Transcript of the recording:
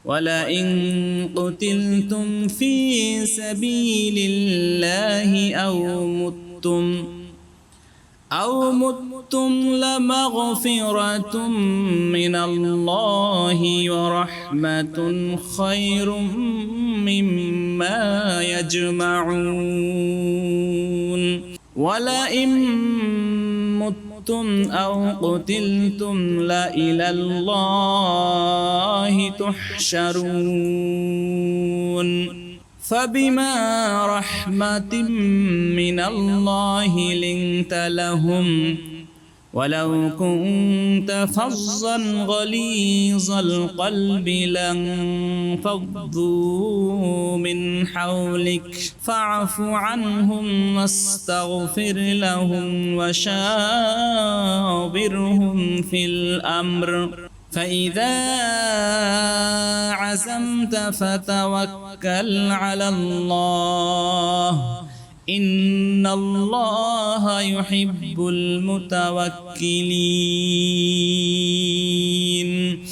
ولئن قتلتم في سبيل الله أو متم لمغفرة من الله ورحمة خير مما يجمعون ولئن متم أو قتلتم لإلى الله تحشرون فبما رحمة من الله لنت لهم ولو كنت فظا غليظ القلب لانفضوا من حولك فاعف عنهم واستغفر لهم وشاورهم في الأمر فإذا عزمت فتوكل على الله إن الله يحب المتوكلين